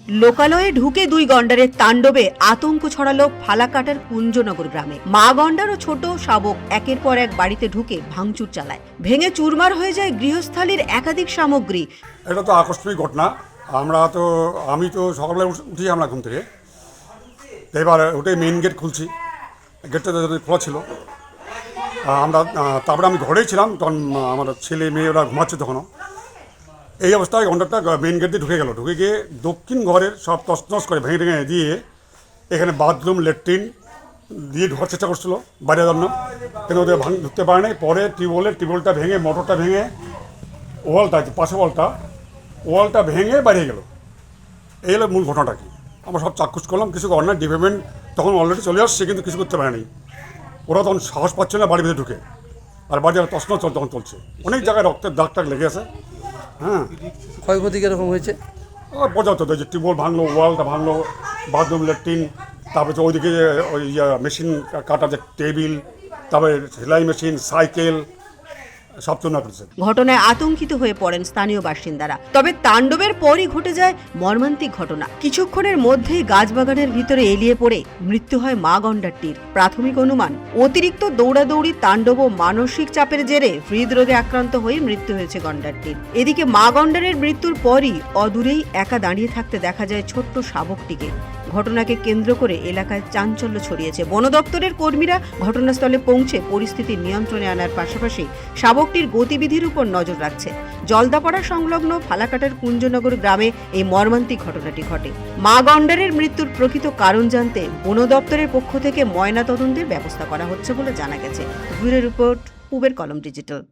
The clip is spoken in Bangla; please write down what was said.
লোকালয়ে ঢুকে দুই গন্ডারের তাণ্ডবে আতঙ্ক ছড়ালো ফালাকাটার কুঞ্জনগর গ্রামে। মা গন্ডার ও ছোট শাবক একের পর এক বাড়িতে ঢুকে ভাঙচুর চালায়, ভেঙে চুরমার হয়ে যায় গৃহস্থালির একাধিক সামগ্রী। এটা তো আকস্মিক ঘটনা। আমি তো সকালবেলা উঠি আমরা ঘুম থেকে, এবার ওটাই মেইন গেট খুলছি, গেটটা খোলা ছিল। তারপরে আমি ঘরেই ছিলাম, তখন আমার ছেলে মেয়ে ওরা ঘুমাচ্ছে তখনও। এই অবস্থায় গন্ডারটা মেইন গেট দিয়ে ঢুকে গিয়ে দক্ষিণ ঘরের সব তছনছ করে ভেঙে ভেঙে দিয়ে এখানে বাথরুম ল্যাট্রিন দিয়ে ঢোকার চেষ্টা করছিল বাইরের জন্য, কিন্তু ওদের ঢুকতে পারে নাই। পরে টিউবওয়েলটা ভেঙে, মোটরটা ভেঙে, পাশে ওয়ালটা ভেঙে বাইরে গেল। এই হলো মূল ঘটনাটা। কি আমরা সব চাক্ষুষ করলাম, কিছু করার ডিপার্টমেন্ট তখন অলরেডি চলে আসছে, কিন্তু কিছু করতে পারেনি। ওরা তখন সাহস পাচ্ছে না বাড়ির ভিতরে ঢুকে, আর বাড়ি তছনছ তখন চলছে, অনেক জায়গায় রক্তের দাগ টাগ লেগে আছে। হ্যাঁ, ক্ষয়ক্ষতি কীরকম হয়েছে? পর্যাপ্ত, যে টিউবওয়েল ভাঙলো, ওয়ালটা ভাঙলো, বাথরুম ল্যাট্রিন, তারপরে ওইদিকে ওই মেশিন কাটা যে টেবিল, তারপরে সেলাই মেশিন, সাইকেল সব চুরমার করেছে। ঘটনায় আতঙ্কিত হয়ে পড়েন স্থানীয় বাসিন্দারা। তবে তাণ্ডবের পরই ঘটে যায় মর্মান্তিক ঘটনা। কিছুক্ষণের মধ্যেই গাছবাগানের ভিতরে এলিয়ে পড়ে মৃত্যু হয় মা গন্ডারটির। প্রাথমিক অনুমান, অতিরিক্ত দৌড়াদৌড়ি, তাণ্ডব ও মানসিক চাপের জেরে হৃদরোগে আক্রান্ত হয়ে মৃত্যু হয়েছে গন্ডারটির। এদিকে মা গন্ডারের মৃত্যুর পরই অদূরেই একা দাঁড়িয়ে থাকতে দেখা যায় ছোট্ট শাবকটিকে। ঘটনাকে কেন্দ্র করে এলাকায় চাঞ্চল্য ছড়িয়েছে। বন দপ্তরের কর্মীরা ঘটনাস্থলে পৌঁছে পরিস্থিতি নিয়ন্ত্রণে আনার পাশাপাশি শাবকটির গতিবিধির উপর নজর রাখছে। জলদাপাড়া সংলগ্ন ফালাকাটার কুঞ্জনগর গ্রামে এই মর্মান্তিক ঘটনাটি ঘটে। মা গন্ডারের মৃত্যুর প্রকৃত কারণ জানতে বন দপ্তরের পক্ষ থেকে ময়নাতদন্তের ব্যবস্থা করা হচ্ছে বলে জানা গেছে। ব্যুরো রিপোর্ট, পূবের কলম ডিজিটাল।